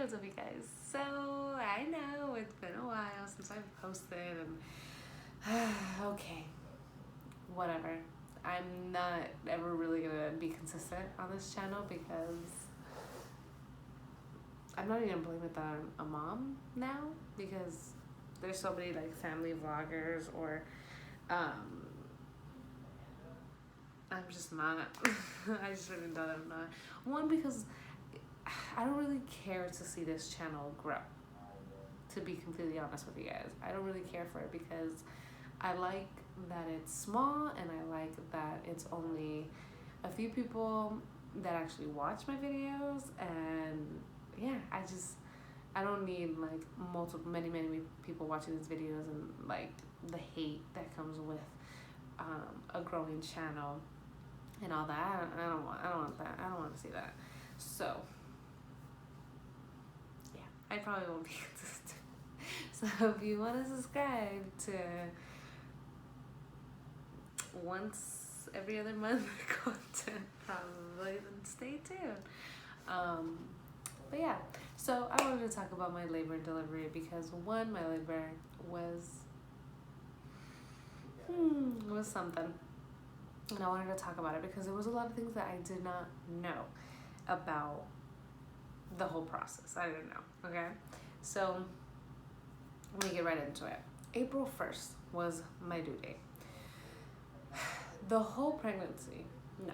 what's up, you guys? So, I know it's been a while since I've posted, and okay, whatever. I'm not ever really gonna be consistent on this channel because I'm not even blaming it on a mom now because there's so many like family vloggers or I'm just not. I just really know that I'm not. One, because I don't really care to see this channel grow. To be completely honest with you guys, I don't really care for it because I like that it's small and I like that it's only a few people that actually watch my videos, and yeah, I don't need like many people watching these videos and like the hate that comes with a growing channel and all that. I don't want that. I don't want to see that. So yeah, I probably won't be consistent. So if you want to subscribe to once every other month content, probably, then stay tuned. But yeah, so I wanted to talk about my labor and delivery because one, my labor was something, and I wanted to talk about it because there was a lot of things that I did not know about the whole process. I didn't know. Okay, so let me get right into it. April 1st was my due date. The whole pregnancy, no,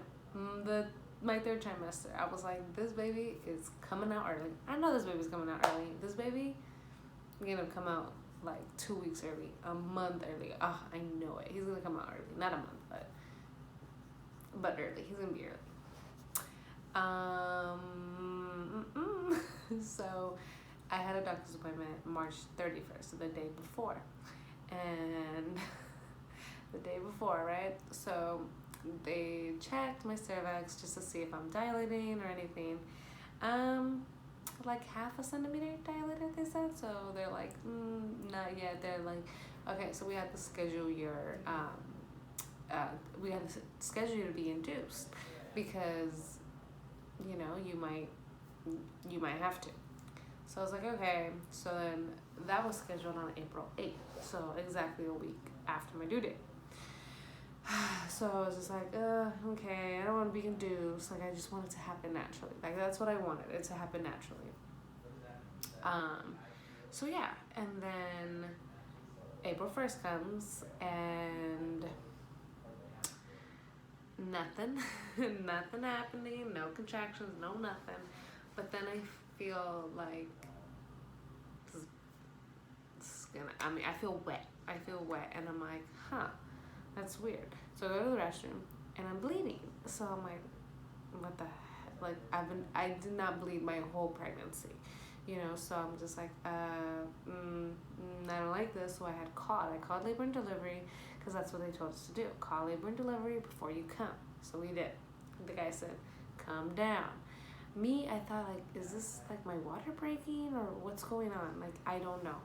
my third trimester, I was like, this baby is coming out early. I know this baby's coming out early. This baby gonna come out like 2 weeks early, a month early. I know it. He's gonna come out early, not a month, but early. He's gonna be early. So I had a doctor's appointment March 31st, so the day before, and the day before, right? So they checked my cervix just to see if I'm dilating or anything. Like half a centimeter dilated, they said. So they're like, not yet. They're like, okay, so we have to schedule your to be induced because you might have to. So I was like, okay. So then that was scheduled on April 8th, so exactly a week after my due date. So I was just like, okay, I don't want to be induced. Like, I just want it to happen naturally. Like, that's what I wanted, it to happen naturally. So yeah, and then April 1st comes and nothing, nothing happening, no contractions, no nothing. But then I feel like I feel wet. And I'm like, that's weird. So I go to the restroom and I'm bleeding. So I'm like, what the heck? Like, I did not bleed my whole pregnancy, so I'm just like, I don't like this. So I called labor and delivery because that's what they told us to do. Call labor and delivery before you come. So we did. The guy said, calm down. Me, I thought, like, is this like my water breaking or what's going on? Like, I don't know.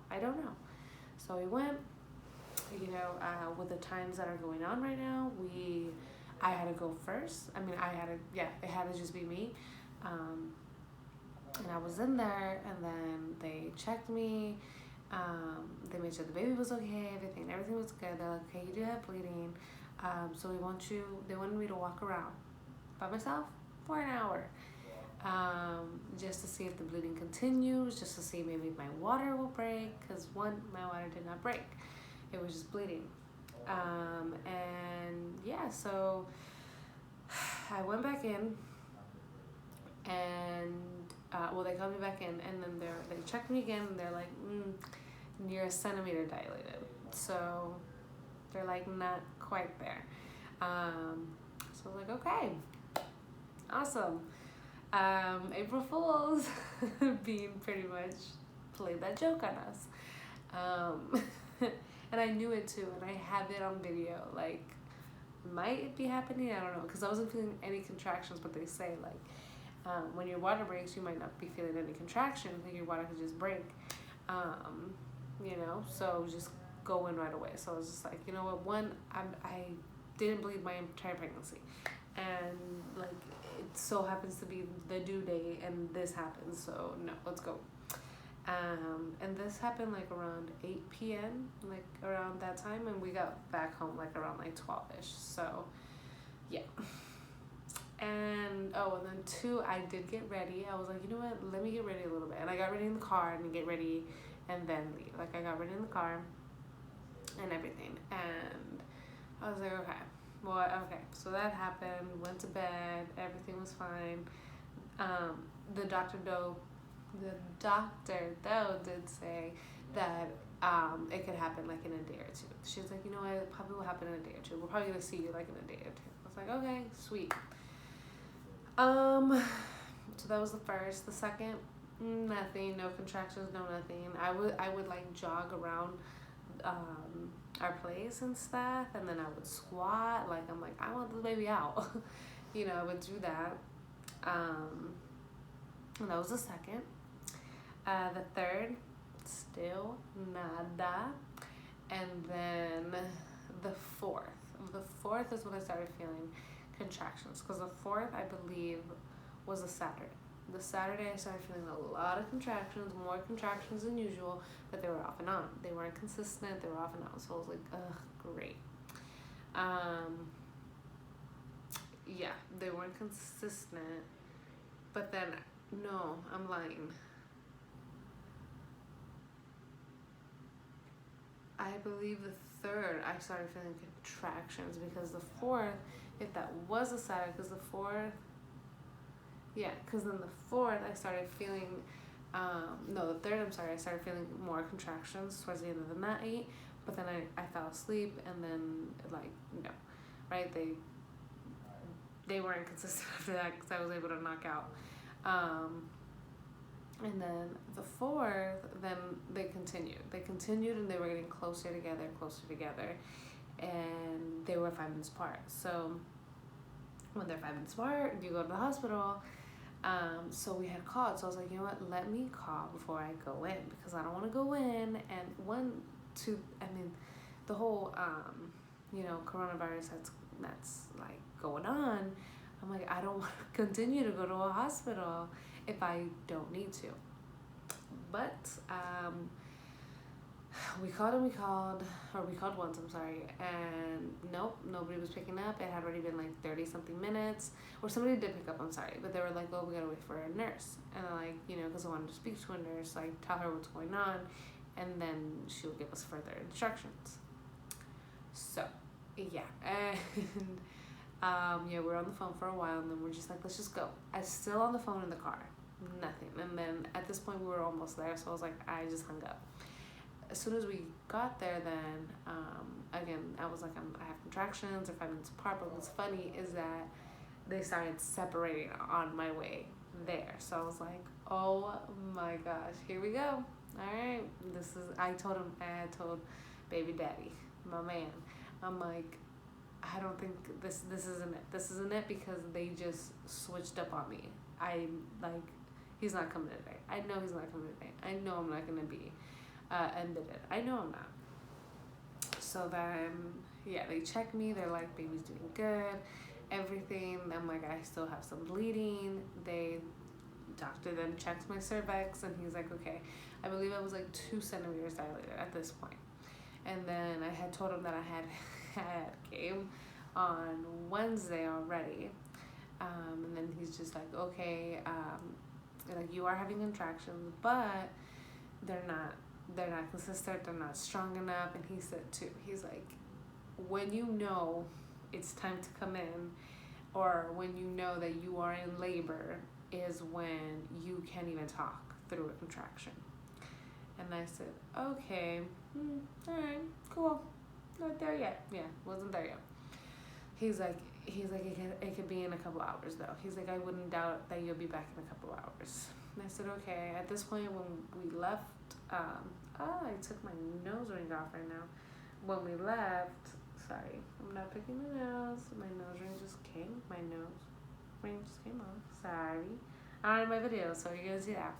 So we went, with the times that are going on right now, I had to go first. It had to just be me. And I was in there, and then they checked me. They made sure the baby was okay, everything was good. They're like, okay, you do have bleeding. So they wanted me to walk around by myself for an hour. Just to see if the bleeding continues, just to see maybe my water will break, because my water did not break, it was just bleeding. And yeah, so I went back in, and they called me back in, and then they checked me again, and they're like, you're a centimeter dilated, so they're like, not quite there. So I was like, okay, awesome. April Fools being pretty much played that joke on us. And I knew it too, and I have it on video. Like, might it be happening? I don't know, because I wasn't feeling any contractions, but they say, like, when your water breaks, you might not be feeling any contractions, like your water could just break, so just go in right away. So I was just like, you know what, I didn't bleed my entire pregnancy, and like, it so happens to be the due date and this happens, so no, let's go. And this happened like around 8 p.m., like around that time, and we got back home like around like 12ish. So, yeah. And and then two, I did get ready. I was like, you know what? Let me get ready a little bit. And I got ready in the car and get ready, and then leave. Like I got ready in the car, and everything. And I was like, okay, well, okay. So that happened. Went to bed. Everything was fine. The doctor though did say that it could happen like in a day or two. She was like, you know what, it probably will happen in a day or two. We're probably gonna see you like in a day or two. I was like, okay, sweet. So that was the first. The second, nothing, no contractions, no nothing. I would like jog around our place and stuff, and then I would squat. Like I'm like, I want this baby out. You know, I would do that. And that was the second. The third, still nada. And then the fourth. The fourth is when I started feeling contractions, because the fourth, I believe, was a Saturday. The Saturday I started feeling a lot of contractions, more contractions than usual, but they were off and on. They weren't consistent, they were off and on. So I was like, ugh, great. Yeah, they weren't consistent, but then, no, I'm lying. I believe the third I started feeling contractions, because the fourth, if that was a Saturday, because the fourth, yeah, because then the fourth I started feeling, no, the third, I'm sorry, I started feeling more contractions towards the end of the night, but then I fell asleep, and then, like, no, right, they weren't consistent after that, because I was able to knock out. And then the fourth, then they continued. They continued, and they were getting closer together, and they were 5 minutes apart. So when they're 5 minutes apart, you go to the hospital. So we had called. So I was like, you know what? Let me call before I go in, because I don't want to go in. And the whole coronavirus that's like going on. I'm like, I don't want to continue to go to a hospital if I don't need to. But we called once, I'm sorry, and nope, nobody was picking up. It had already been like 30 something minutes, or somebody did pick up, I'm sorry, but they were like, oh, we gotta wait for a nurse. And I'm like, because I wanted to speak to a nurse, like tell her what's going on, and then she will give us further instructions. So yeah, and we were on the phone for a while, and then we're just like, let's just go. I was still on the phone in the car, nothing. And then at this point we were almost there, so I was like, I just hung up. As soon as we got there, then again, I was like, I have contractions, or 5 minutes apart. But what's funny is that they started separating on my way there. So I was like, oh my gosh, here we go. All right, I told baby daddy, my man, I'm like, I don't think this isn't it. This isn't it, because they just switched up on me. He's not coming today. I know he's not coming today. I know I'm not going to be admitted. I know I'm not. So then, yeah, they check me. They're like, baby's doing good, everything. I'm like, I still have some bleeding. Doctor then checks my cervix, and he's like, okay, I believe I was like 2 centimeters dilated at this point. And then I had told him that I had came on Wednesday already. And then he's just like, okay, like, you are having contractions, but they're not consistent, they're not strong enough. And he said too, he's like, when you know it's time to come in, or when you know that you are in labor, is when you can't even talk through a contraction. And I said, okay, all right, cool, not there yet. Yeah, wasn't there yet. He's like, it could be in a couple hours though. He's like, I wouldn't doubt that you'll be back in a couple hours. And I said, okay. At this point, when we left, I took my nose ring off right now. When we left, sorry, I'm not picking my nose. My nose ring just came. My nose ring just came off. Sorry. I'm in my video, so you're gonna see that.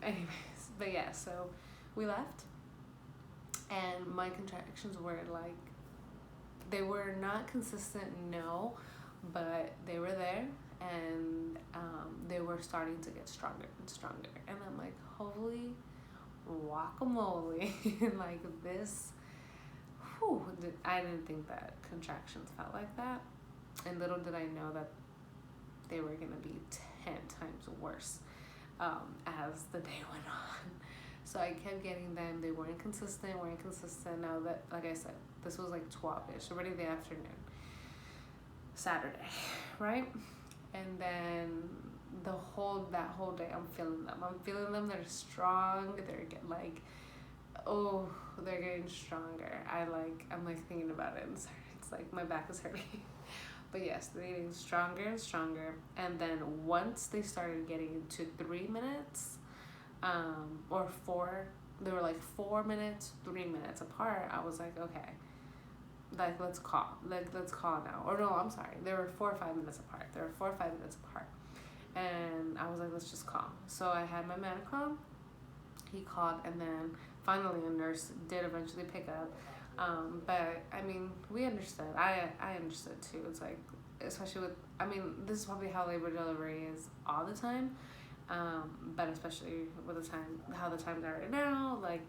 Anyways, but yeah, so we left, and my contractions were like, they were not consistent, no, but they were there, and they were starting to get stronger and stronger. And I'm like, holy guacamole. Like this, whew, I didn't think that contractions felt like that. And little did I know that they were going to be 10 times worse as the day went on. So I kept getting them. They weren't consistent. Now that, like I said, this was like 12-ish, already the afternoon, Saturday, right? And then that whole day, I'm feeling them. They're strong. They're like, oh, they're getting stronger. I'm like thinking about it, and it's like my back is hurting. But yes, they're getting stronger and stronger. And then once they started getting to 3 minutes, or 4, they were like 4 minutes, 3 minutes apart. I was like, okay, like let's call now. Or no, I'm sorry, they were 4 or 5 minutes apart. And I was like, let's just call. So I had my man call. He called, and then finally a nurse did eventually pick up. But I mean, we understood. I understood too. It's like, especially with, I mean, this is probably how labor delivery is all the time. But especially with how the times are right now, like,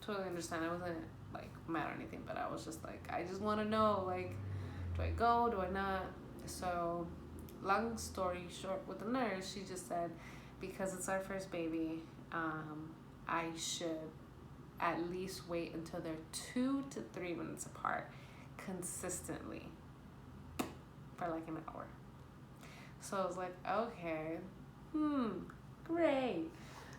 totally understand. I wasn't like mad or anything, but I was just like, I just want to know, like, do I go, do I not? So long story short, with the nurse, she just said, because it's our first baby, I should at least wait until they're 2 to 3 minutes apart consistently for like an hour. So I was like, okay, great.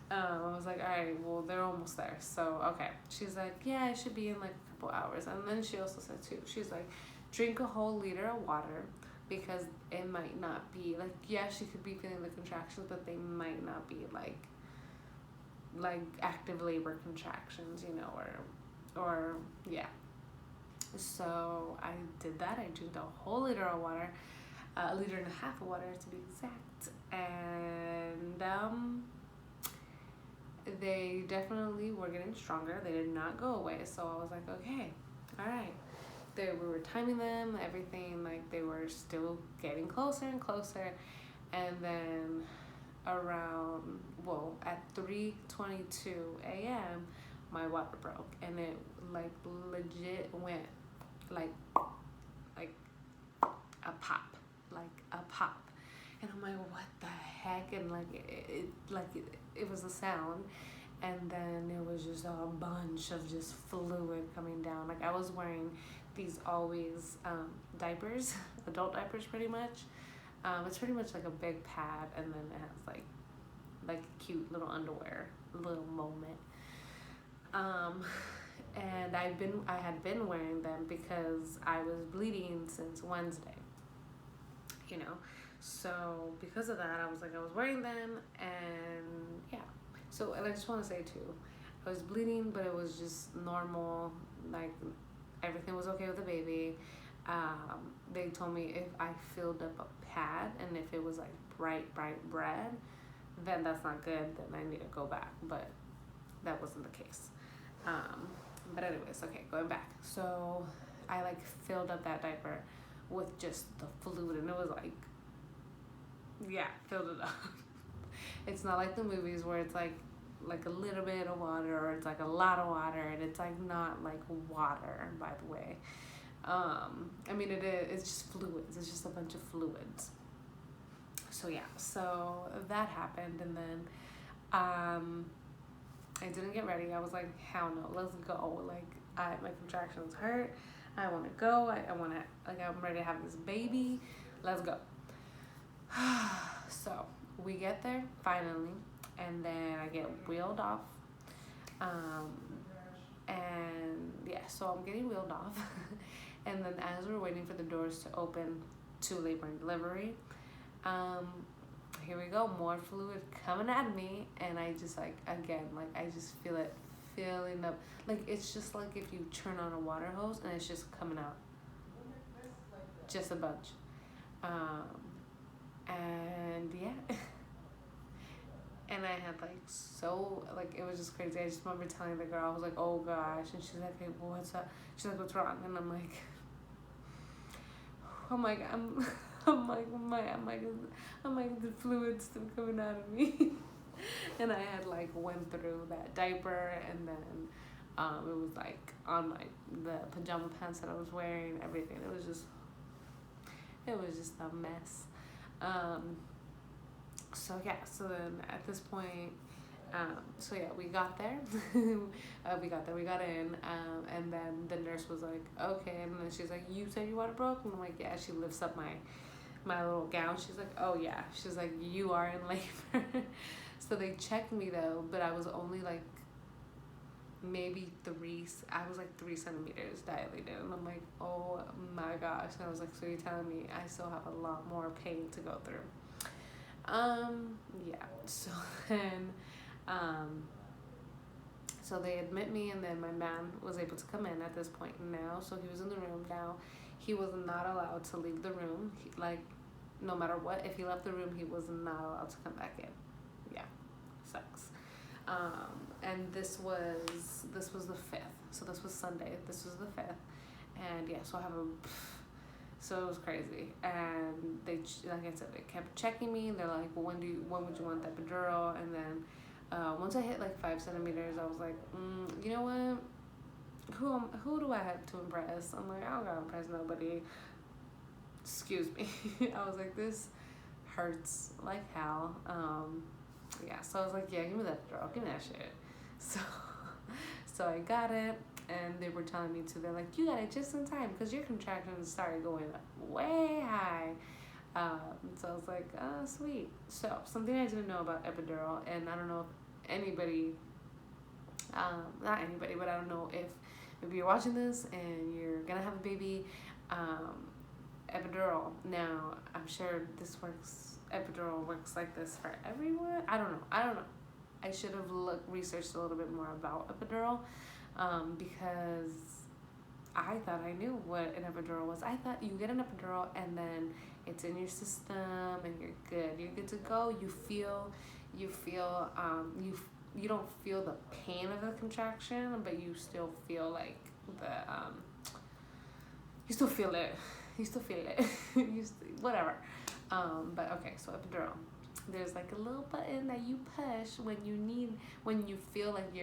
I was like, all right, well, they're almost there. So, okay. She's like, yeah, I should be in like a couple hours. And then she also said too, she's like, drink a whole liter of water, because it might not be like, yeah, she could be feeling the contractions, but they might not be like active labor contractions, you know, or yeah. So I did that. I drank a whole liter of water, a liter and a half of water to be exact. And they definitely were getting stronger. They did not go away. So I was like, okay, all right. We were timing them, everything, like they were still getting closer and closer. And then at 3:22 a.m., my water broke, and it like legit went like a pop, and I'm like, what the heck? And like it was a sound, and then it was just a bunch of just fluid coming down. Like I was wearing these always diapers, adult diapers, pretty much. It's pretty much like a big pad, and then it has like cute little underwear, little moment. And I had been wearing them because I was bleeding since Wednesday, you know. So because of that, I was wearing them, and yeah. So, and I just want to say too, I was bleeding, but it was just normal. Like everything was okay with the baby. They told me if I filled up a pad and if it was like bright red, then that's not good. Then I need to go back. But that wasn't the case. But anyways, okay, going back. So I like filled up that diaper with just the fluid, and it was like, yeah, filled it up. It's not like the movies where it's like a little bit of water, or it's like a lot of water, and it's like not like water, by the way. I mean, it's just fluids. It's just a bunch of fluids. So yeah, so that happened, and then I didn't get ready. I was like, hell no, let's go. Like, my contractions hurt. I want to go. I want to, like, I'm ready to have this baby. Let's go. So we get there finally, and then I get wheeled off. And yeah, so I'm getting wheeled off. And then as we're waiting for the doors to open to labor and delivery, here we go, more fluid coming at me, and I just like, again, like I just feel it filling up. Like it's just like if you turn on a water hose and it's just coming out, just a bunch. And yeah. And I had like it was just crazy. I just remember telling the girl, I was like, oh gosh, and she's like, hey, well, what's up? She's like, what's wrong? And I'm like, oh my god, I'm like the fluid's still coming out of me. And I had like went through that diaper, and then it was like on my the pajama pants that I was wearing, everything. It was just a mess. Um, so yeah, so then at this point, so yeah, we got there. We got in, and then the nurse was like, okay, and then she's like, you said your water broke, and I'm like, yeah. She lifts up my little gown. She's like, oh yeah. She's like, you are in labor. So they checked me though, but I was only like maybe I was like 3 centimeters dilated, and I'm like, oh my gosh. And I was like, so you're telling me I still have a lot more pain to go through? Yeah. So then, um, so they admit me, and then my man was able to come in at this point now. So he was in the room now. He was not allowed to leave the room. Like, no matter what, if he left the room, he was not allowed to come back in. Yeah, sucks. And this was the 5th. So this was Sunday. This was the 5th, and yeah. So I have a. So it was crazy, and they, like I said, they kept checking me. They're like, well, when would you want the epidural? And then once I hit like 5 centimeters, I was like, you know what? Who do I have to impress? I'm like, I don't gotta impress nobody. Excuse me. I was like, this hurts like hell. Yeah. So I was like, yeah, give me that epidural. Give me that shit. So, so I got it. And they were telling me to, they're like, you got it just in time because your contractions started going up way high. So I was like, oh, sweet. So something I didn't know about epidural, and I don't know if anybody, not anybody, but I don't know if maybe you're watching this and you're going to have a baby, epidural. Now, I'm sure epidural works like this for everyone. I don't know. I should have researched a little bit more about epidural. Because I thought I knew what an epidural was. I thought you get an epidural and then it's in your system and you're good. You're good to go. You don't feel the pain of the contraction, but you still feel like you still feel it. Whatever. But okay, so epidural. There's like a little button that you push when you feel like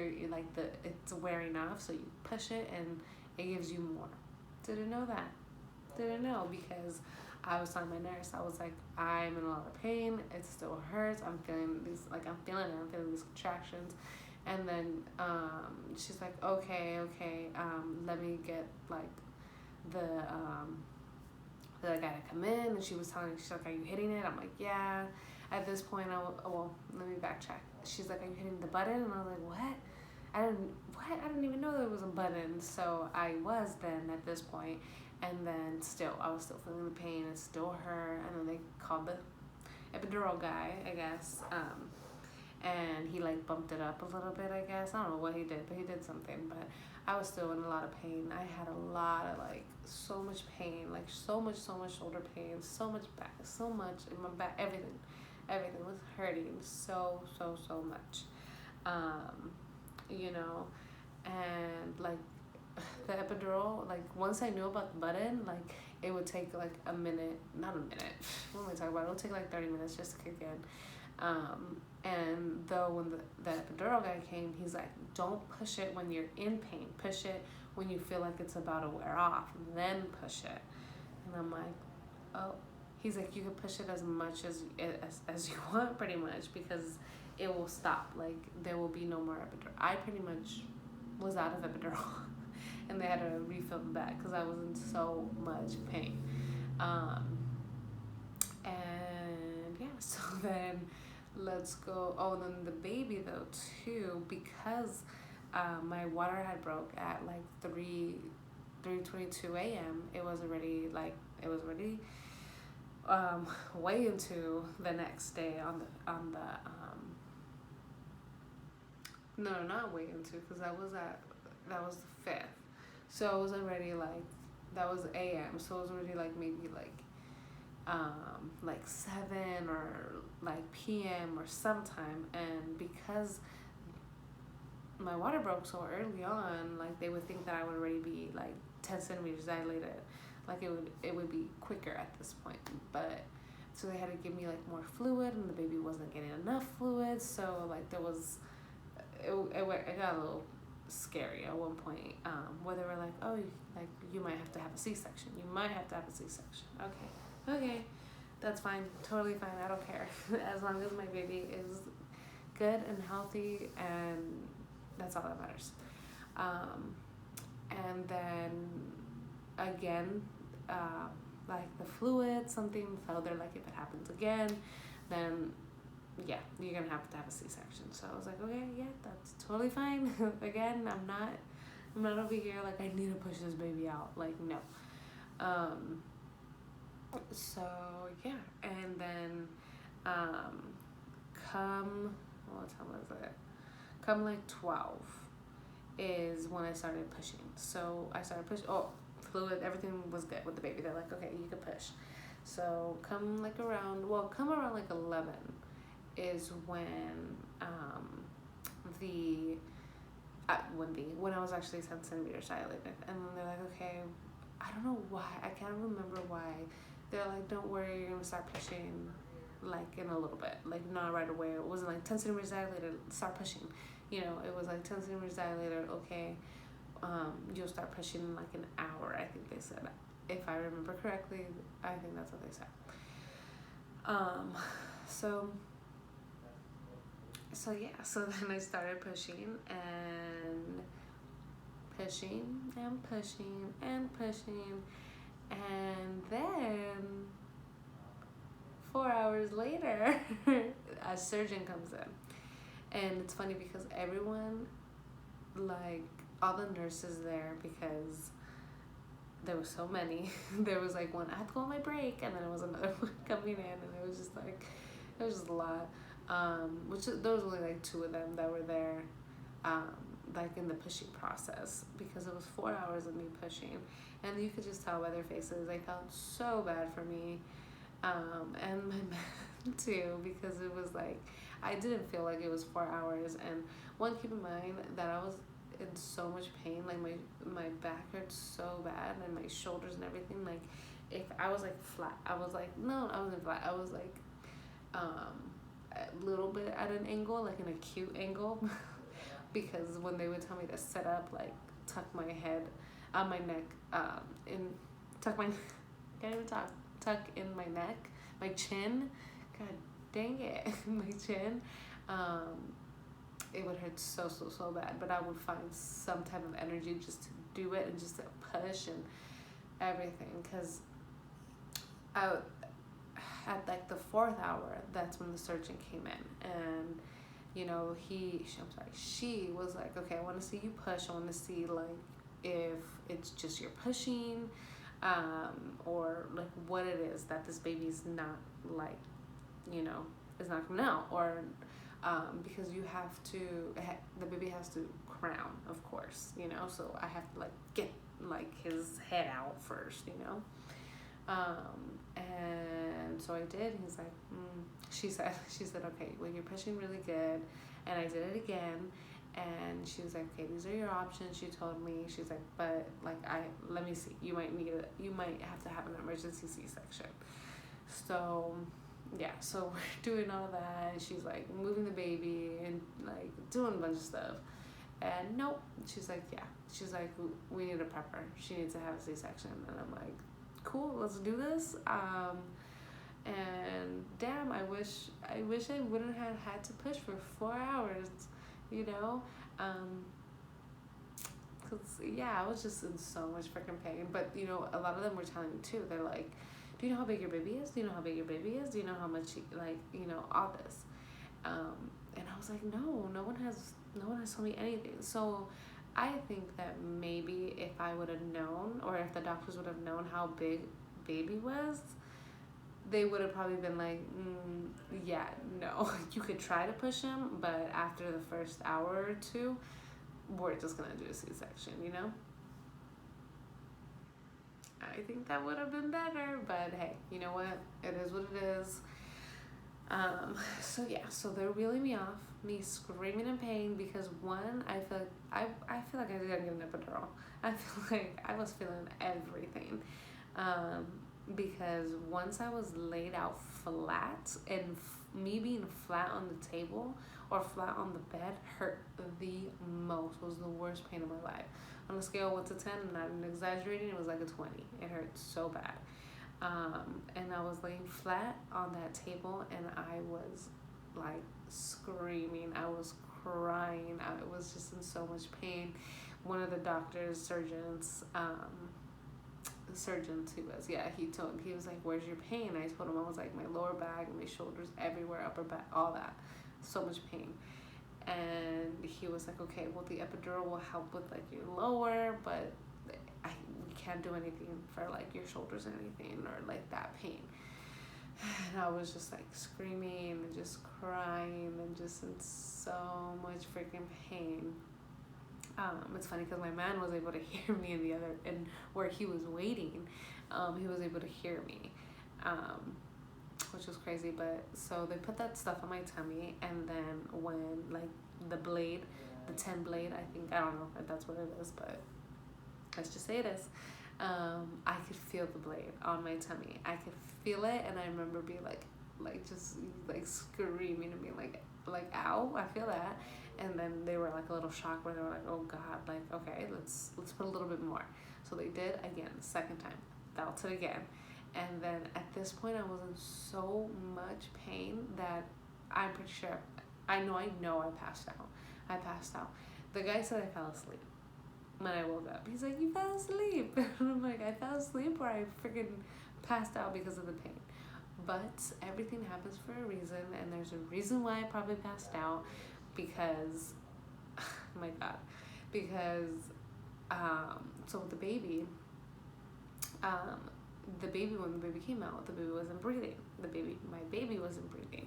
it's wearing off, so you push it and it gives you more. Didn't know that. Didn't know, because I was telling my nurse, I was like, I'm in a lot of pain, it still hurts, I'm feeling these contractions. And then she's like, okay, let me get like the guy to come in. And she was telling me, she's like, are you hitting it? I'm like, yeah. At this point, let me backtrack. She's like, are you hitting the button? And I was like, what? I didn't even know there was a button. So I was then at this point, and then I was still feeling the pain. It still hurt. And then they called the epidural guy, I guess. And he like bumped it up a little bit, I guess. I don't know what he did, but he did something. But I was still in a lot of pain. I had a lot of so much pain, so much shoulder pain, so much back, so much in my back, everything was hurting so much. And like the epidural, like once I knew about the button, like it would take like a minute, not a minute, what am I talking about? It would take like 30 minutes just to kick in. And though when the epidural guy came, he's like, don't push it when you're in pain. Push it when you feel like it's about to wear off, and then push it. And I'm like, oh. He's like, you can push it as much as you want, pretty much, because it will stop. Like, there will be no more epidural. I pretty much was out of epidural, and they had to refill the bag because I was in so much pain. And yeah, so then let's go. Oh, then the baby though too, because my water had broke at like 3:22 a.m. It was already way into the next day no, not way into, because that was the 5th. So it was already that was a.m. So it was already maybe 7 or p.m. or sometime. And because my water broke so early on, they would think that I would already be 10 centimeters dilated. like it would be quicker at this point. But so they had to give me like more fluid, and the baby wasn't getting enough fluid. So like there was, it got a little scary at one point, where they were like, oh, like you might have to have a C-section. You might have to have a C-section. Okay, that's fine, totally fine. I don't care as long as my baby is good and healthy, and that's all that matters. And then again, like the fluid, something fell there. Like if it happens again, then yeah, you're gonna have to have a C-section. So I was like, okay, yeah, that's totally fine. Again, I'm not over here like I need to push this baby out. Like no. So yeah, and then come, what time was it? Come like 12 is when I started pushing. So I started pushing. Oh, fluid, everything was good with the baby. They're like, okay, you can push. So come around like 11 is when when I was actually 10 centimeters dilated, and they're like, okay, I don't know why, I can't remember why. They're like, don't worry, you're gonna start pushing like in a little bit, like not right away. It wasn't like 10 centimeters dilated, start pushing. You know, it was like 10 centimeters dilated, okay, you'll start pushing in like an hour, I think they said. If I remember correctly, I think that's what they said. So yeah, so then I started pushing and pushing and pushing and pushing, and then 4 hours later, a surgeon comes in. And it's funny because everyone, like all the nurses there, because there was so many, there was like one, I had to go on my break, and then there was another one coming in, and it was just like, it was just a lot. There was only like 2 of them that were there, like in the pushing process, because it was 4 hours of me pushing, and you could just tell by their faces, they felt so bad for me, and my man too, because it was like, I didn't feel like it was 4 hours. And keep in mind that I was in so much pain, like my back hurt so bad, and my shoulders and everything. Like if I was like flat, I wasn't flat, I was like a little bit at an angle, like an acute angle, because when they would tell me to sit up, like tuck my head on my neck, tuck my can't even talk, tuck in my neck, my chin, god dang it, my chin, it would hurt so bad, but I would find some type of energy just to do it and just to push and everything, because at like the 4th hour, that's when the surgeon came in, and you know, she was like, okay, I want to see you push. I want to see like if it's just you're pushing, or like what it is that this baby's not like, you know, is not coming out, or because you have to, the baby has to crown, of course, you know, so I have to like get like his head out first, you know. And so I did. He's like, she said, okay, well, you're pushing really good. And I did it again. And she was like, okay, these are your options. She told me, she's like, but like, let me see, you might have to have an emergency C-section. So yeah, so we're doing all that. She's like moving the baby and like doing a bunch of stuff. And nope, she's like, yeah, she's like, we need a prepper. She needs to have a C-section. And I'm like, cool, let's do this. And damn, I wish I wouldn't have had to push for 4 hours, you know, cause yeah, I was just in so much freaking pain. But you know, a lot of them were telling me too. They're like, do you know how big your baby is? Do you know how big your baby is? Do you know how much like, you know, all this. And I was like, no one has told me anything. So I think that maybe if I would have known, or if the doctors would have known how big baby was, they would have probably been like, yeah, no, you could try to push him, but after the first hour or 2, we're just gonna do a C-section, you know? I think that would have been better, but hey, you know what? It is what it is. So yeah, so they're wheeling me off, me screaming in pain, because one, I feel like I didn't get an epidural. I feel like I was feeling everything. Um, because once I was laid out flat, and me being flat on the table or flat on the bed hurt the most, was the worst pain of my life. On a scale of 1 to 10, I'm not even exaggerating, it was like a 20. It hurt so bad. And I was laying flat on that table, and I was like screaming. I was crying. I was just in so much pain. One of the doctors, surgeon to us, yeah, he was like, where's your pain? I told him I was like, my lower back, my shoulders, everywhere, upper back, all that, so much pain. And he was like, okay, well, the epidural will help with like your lower, but we can't do anything for like your shoulders or anything, or like that pain. And I was just like screaming and just crying and just in so much freaking pain. It's funny because my man was able to hear me in the other, and where he was waiting, he was able to hear me, which was crazy. But so they put that stuff on my tummy, and then when like the blade, the 10 blade, I think, I don't know if that's what it is, but let's just say it is. I could feel the blade on my tummy. I could feel it, and I remember being just like screaming and being like ow, I feel that. And then they were like a little shocked, where they were like, oh god, like, okay, let's put a little bit more. So they did again, second time, felt it again. And then at this point I was in so much pain that I'm pretty sure, I know I passed out. The guy said I fell asleep when I woke up. He's like, you fell asleep. And I'm like, I fell asleep, or I freaking passed out because of the pain. But everything happens for a reason, and there's a reason why I probably passed out, because oh my god, because so with the baby, when the baby came out, the baby wasn't breathing. My baby wasn't breathing.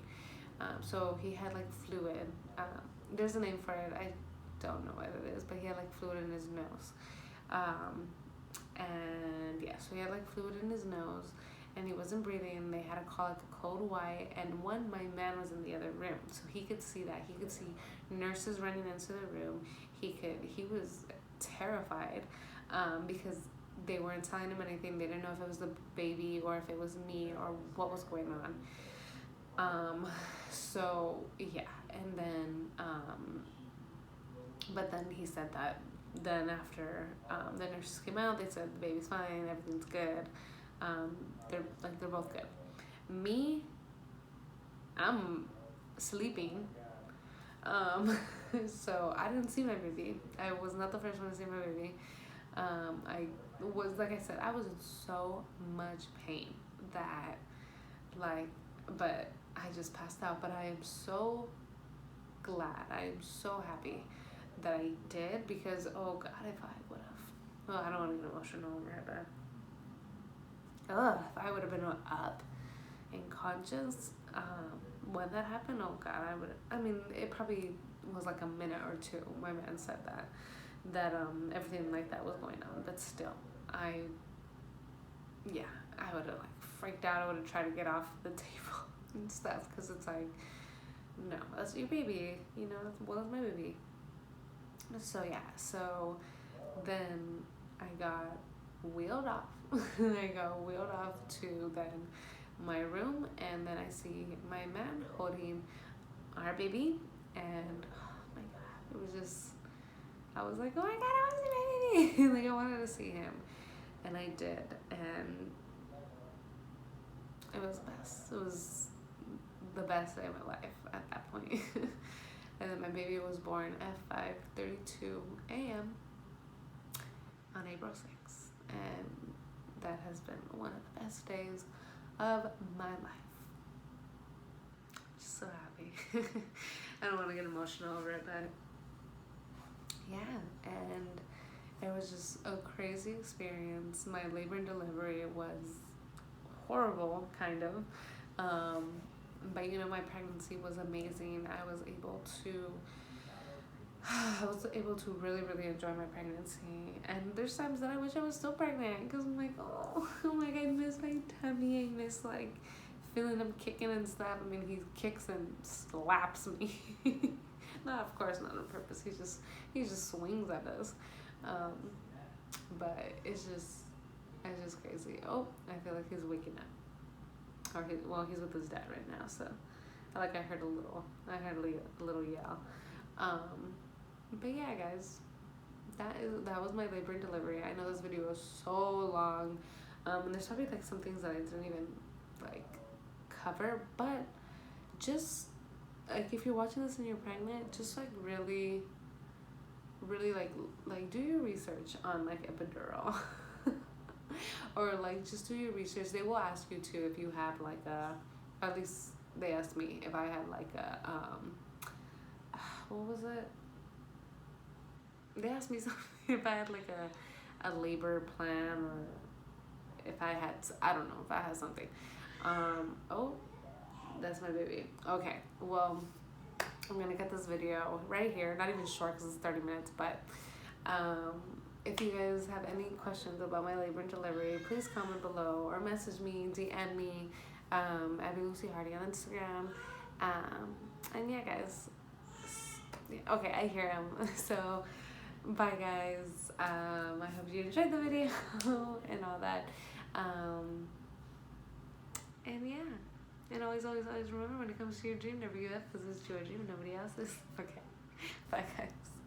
So he had like fluid. There's a name for it. I don't know what it is, but he had like fluid in his nose. And yeah, so he had like fluid in his nose, and he wasn't breathing. They had to call like a code white, and my man was in the other room, so he could see that. He could see nurses running into the room. He was terrified, because they weren't telling him anything. They didn't know if it was the baby or if it was me or what was going on. So yeah, and then but then he said that then after the nurses came out, they said the baby's fine, everything's good. They're both good. Me, I'm sleeping. So I didn't see my baby. I was not the first one to see my baby. I was, like I said, I was in so much pain that, like, but I just passed out. But I am so glad, I am so happy that I did, because oh god, if I would have, well, I don't want to get emotional over it, but if I would have been up and conscious when that happened, oh god, I mean, it probably was like a minute or two. My man said that everything like that was going on, but still, I would have like freaked out. I would have tried to get off the table and stuff, because it's like, no, that's your baby, that's my baby. So yeah, so then I got wheeled off. I got wheeled off to then my room, and then I see my man holding our baby, and oh my god, it was just, I was like, oh my god, I want to see my baby. Like, I wanted to see him, and I did, and it was the best. It was the best day of my life at that point. And then my baby was born at 5:32 a.m. on April 6th, and that has been one of the best days of my life. Just so happy. I don't want to get emotional over it, but yeah, and it was just a crazy experience. My labor and delivery was horrible, kind of. But my pregnancy was amazing. I was able to really, really enjoy my pregnancy. And there's times that I wish I was still pregnant, because I'm like, oh my god, I miss my tummy. I miss like feeling him kicking and stuff. I mean, he kicks and slaps me. Not, of course, not on purpose. He just swings at us. But it's just, It's just crazy. Oh, I feel like he's waking up. Or he's with his dad right now, so I heard a little yell. But yeah, guys, that was my labor and delivery. I know this video was so long, and there's probably like some things that I didn't even like cover, but just like if you're watching this and you're pregnant, just like really, really like do your research on like epidural. Or like just do your research. They will ask you too if you have like at least they asked me if I had like a what was it? They asked me something if I had like a labor plan, or if I had, I don't know if I had something. Oh, that's my baby. Okay, well, I'm gonna cut this video right here. Not even short because it's 30 minutes, but um, if you guys have any questions about my labor and delivery, please comment below or message me, DM me at Lucy Hardy on Instagram. And yeah, guys. Okay, I hear him. So, bye, guys. I hope you enjoyed the video and all that. And yeah. And always, always, always remember, when it comes to your dream, never give up because it's your dream and nobody else's. Okay. Bye, guys.